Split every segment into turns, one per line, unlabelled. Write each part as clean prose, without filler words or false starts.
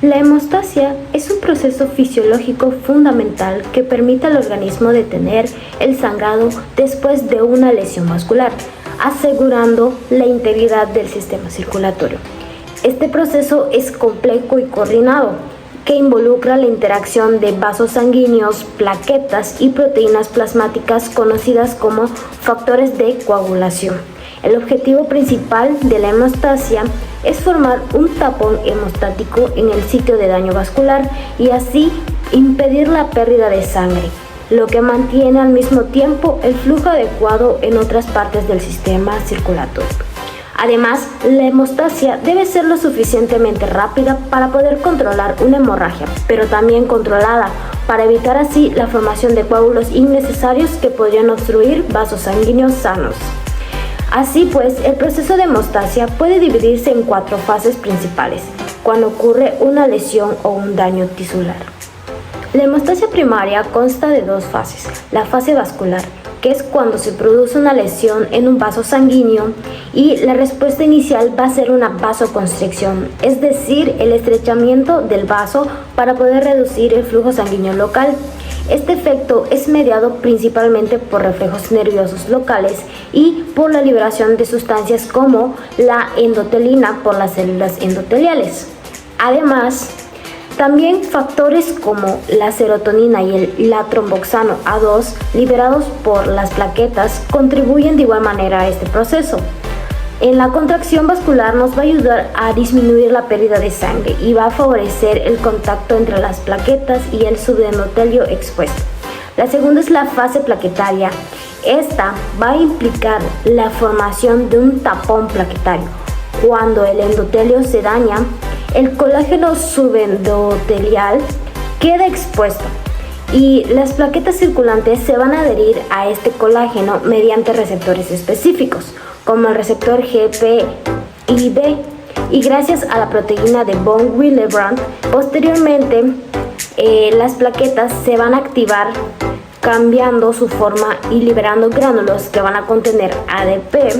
La hemostasia es un proceso fisiológico fundamental que permite al organismo detener el sangrado después de una lesión vascular, asegurando la integridad del sistema circulatorio. Este proceso es complejo y coordinado, que involucra la interacción de vasos sanguíneos, plaquetas y proteínas plasmáticas conocidas como factores de coagulación. El objetivo principal de la hemostasia es formar un tapón hemostático en el sitio de daño vascular y así impedir la pérdida de sangre, lo que mantiene al mismo tiempo el flujo adecuado en otras partes del sistema circulatorio. Además, la hemostasia debe ser lo suficientemente rápida para poder controlar una hemorragia, pero también controlada para evitar así la formación de coágulos innecesarios que podrían obstruir vasos sanguíneos sanos. Así pues, el proceso de hemostasia puede dividirse en 4 fases principales, cuando ocurre una lesión o un daño tisular. La hemostasia primaria consta de 2 fases, la fase vascular, que es cuando se produce una lesión en un vaso sanguíneo, y la respuesta inicial va a ser una vasoconstricción, es decir, el estrechamiento del vaso para poder reducir el flujo sanguíneo local. Este efecto es mediado principalmente por reflejos nerviosos locales y por la liberación de sustancias como la endotelina por las células endoteliales. Además, también factores como la serotonina y la tromboxano A2 liberados por las plaquetas contribuyen de igual manera a este proceso. En la contracción vascular nos va a ayudar a disminuir la pérdida de sangre y va a favorecer el contacto entre las plaquetas y el subendotelio expuesto. La segunda es la fase plaquetaria. Esta va a implicar la formación de un tapón plaquetario. Cuando el endotelio se daña, el colágeno subendotelial queda expuesto y las plaquetas circulantes se van a adherir a este colágeno mediante receptores específicos, como el receptor GPIB, y gracias a la proteína de von Willebrand, posteriormente las plaquetas se van a activar cambiando su forma y liberando gránulos que van a contener ADP,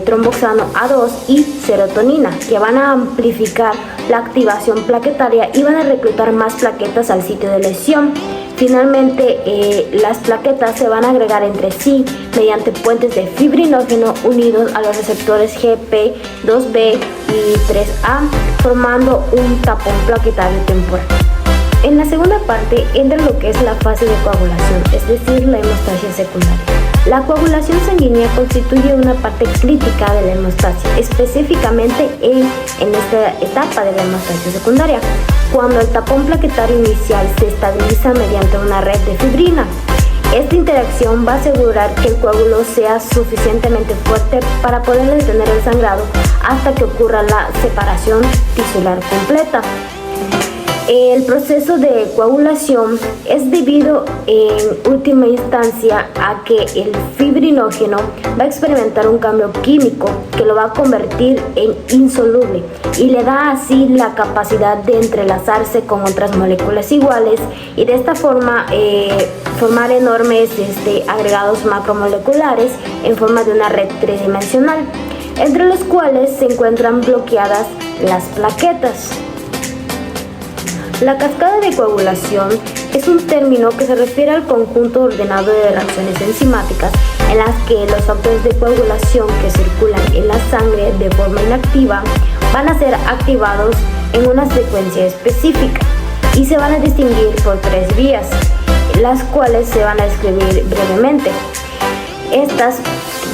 tromboxano A2 y serotonina, que van a amplificar la activación plaquetaria y van a reclutar más plaquetas al sitio de lesión. Finalmente, las plaquetas se van a agregar entre sí mediante puentes de fibrinógeno unidos a los receptores GP2B y 3A, formando un tapón plaquetario temporal. En la segunda parte entra lo que es la fase de coagulación, es decir, la hemostasia secundaria. La coagulación sanguínea constituye una parte crítica de la hemostasia, específicamente en esta etapa de la hemostasia secundaria, cuando el tapón plaquetario inicial se estabiliza mediante una red de fibrina. Esta interacción va a asegurar que el coágulo sea suficientemente fuerte para poder detener el sangrado hasta que ocurra la separación tisular completa. El proceso de coagulación es debido en última instancia a que el fibrinógeno va a experimentar un cambio químico que lo va a convertir en insoluble y le da así la capacidad de entrelazarse con otras moléculas iguales y de esta forma formar enormes agregados macromoleculares en forma de una red tridimensional, entre los cuales se encuentran bloqueadas las plaquetas. La cascada de coagulación es un término que se refiere al conjunto ordenado de reacciones enzimáticas en las que los factores de coagulación que circulan en la sangre de forma inactiva van a ser activados en una secuencia específica y se van a distinguir por 3 vías, las cuales se van a describir brevemente. Estas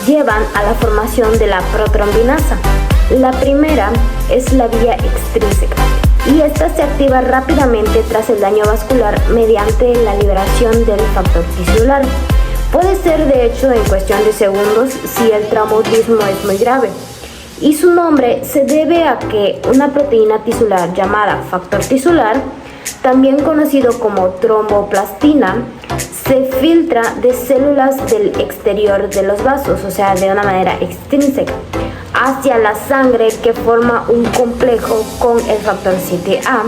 llevan a la formación de la protrombinasa. La primera es la vía extrínseca, y esta se activa rápidamente tras el daño vascular mediante la liberación del factor tisular. Puede ser de hecho en cuestión de segundos si el traumatismo es muy grave. Y su nombre se debe a que una proteína tisular llamada factor tisular, también conocido como tromboplastina, se filtra de células del exterior de los vasos, o sea, de una manera extrínseca, hacia la sangre que forma un complejo con el factor 7A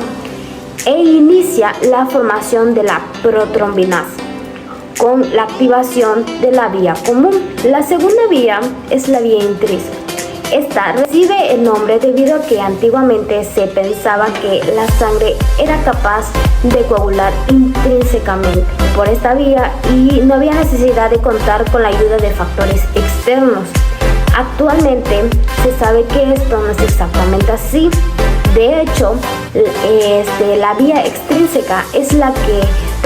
e inicia la formación de la protrombinasa con la activación de la vía común. La segunda vía es la vía intrínseca Esta recibe el nombre debido a que antiguamente se pensaba que la sangre era capaz de coagular intrínsecamente por esta vía y no había necesidad de contar con la ayuda de factores externos. Actualmente se sabe que esto no es exactamente así. De hecho, la vía extrínseca es la que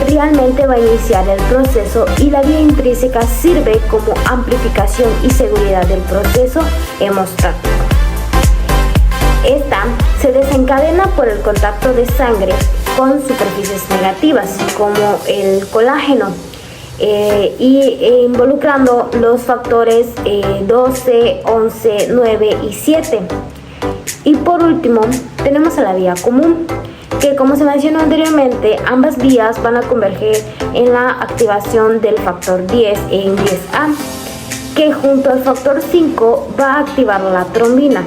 realmente va a iniciar el proceso y la vía intrínseca sirve como amplificación y seguridad del proceso hemostático. Esta se desencadena por el contacto de sangre con superficies negativas como el colágeno involucrando los factores 12, 11, 9 y 7. Y por último tenemos a la vía común, que como se mencionó anteriormente, ambas vías van a converger en la activación del factor 10 en 10A, que junto al factor 5 va a activar la trombina.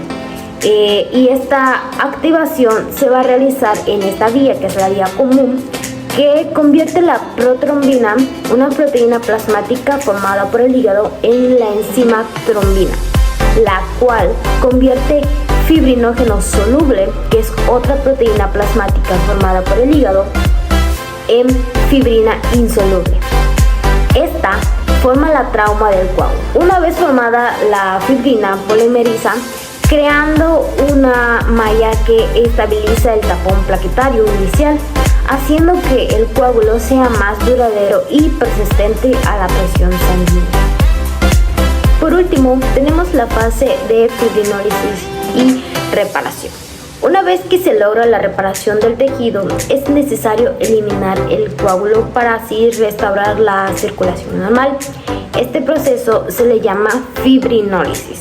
Y esta activación se va a realizar en esta vía, que es la vía común, que convierte la protrombina, una proteína plasmática formada por el hígado, en la enzima trombina, la cual convierte fibrinógeno soluble, que es otra proteína plasmática formada por el hígado, en fibrina insoluble. Esta forma la trauma del coágulo. Una vez formada, la fibrina polimeriza creando una malla que estabiliza el tapón plaquetario inicial, haciendo que el coágulo sea más duradero y persistente a la presión sanguínea. Por último, tenemos la fase de fibrinólisis y reparación. Una vez que se logra la reparación del tejido, es necesario eliminar el coágulo para así restaurar la circulación normal. Este proceso se le llama fibrinólisis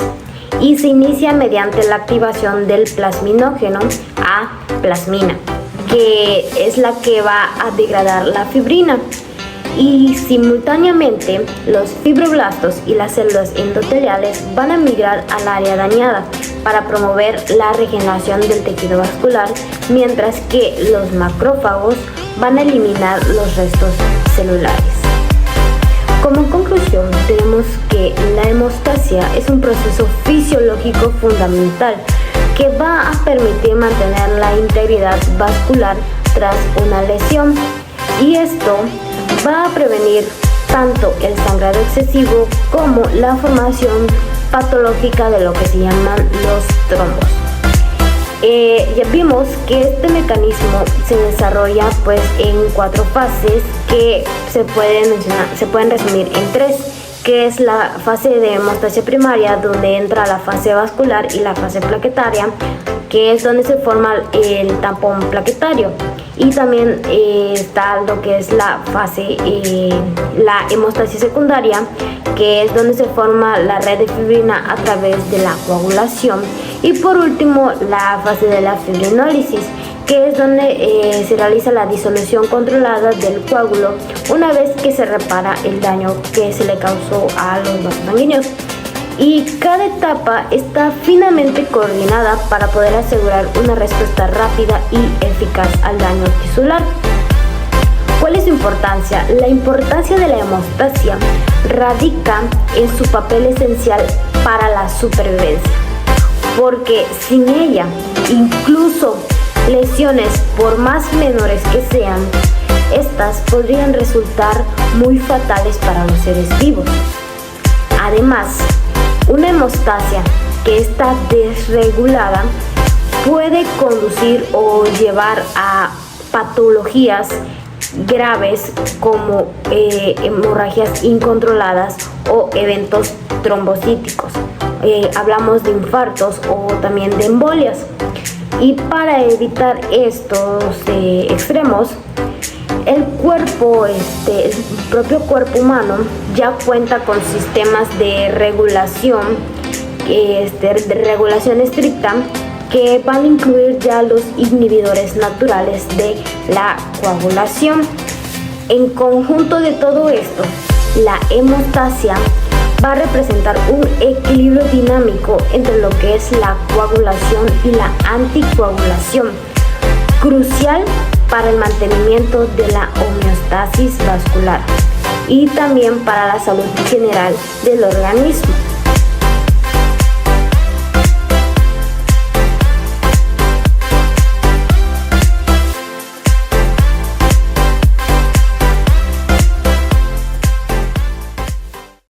y se inicia mediante la activación del plasminógeno a plasmina, que es la que va a degradar la fibrina, y simultáneamente los fibroblastos y las células endoteliales van a migrar al área dañada para promover la regeneración del tejido vascular, mientras que los macrófagos van a eliminar los restos celulares. Como conclusión, tenemos que la hemostasia es un proceso fisiológico fundamental que va a permitir mantener la integridad vascular tras una lesión, y esto va a prevenir tanto el sangrado excesivo como la formación patológica de lo que se llaman los trombos. Ya vimos que este mecanismo se desarrolla pues en 4 fases que se pueden resumir en 3, que es la fase de hemostasia primaria, donde entra la fase vascular, y la fase plaquetaria, que es donde se forma el tampón plaquetario. Y también está lo que es la fase, la hemostasia secundaria, que es donde se forma la red de fibrina a través de la coagulación. Y por último, la fase de la fibrinólisis, que es donde se realiza la disolución controlada del coágulo una vez que se repara el daño que se le causó a los vasos sanguíneos. Y cada etapa está finamente coordinada para poder asegurar una respuesta rápida y eficaz al daño tisular. ¿Cuál es su importancia? La importancia de la hemostasia radica en su papel esencial para la supervivencia, porque sin ella, incluso lesiones, por más menores que sean, estas podrían resultar muy fatales para los seres vivos. Además, una hemostasia que está desregulada puede conducir o llevar a patologías graves como hemorragias incontroladas o eventos trombocíticos. Hablamos de infartos o también de embolias. Y para evitar estos extremos, el propio cuerpo humano ya cuenta con sistemas de regulación, de regulación estricta, que van a incluir ya los inhibidores naturales de la coagulación. En conjunto de todo esto, la hemostasia va a representar un equilibrio dinámico entre lo que es la coagulación y la anticoagulación, crucial para el mantenimiento de la homeostasis vascular y también para la salud general del organismo.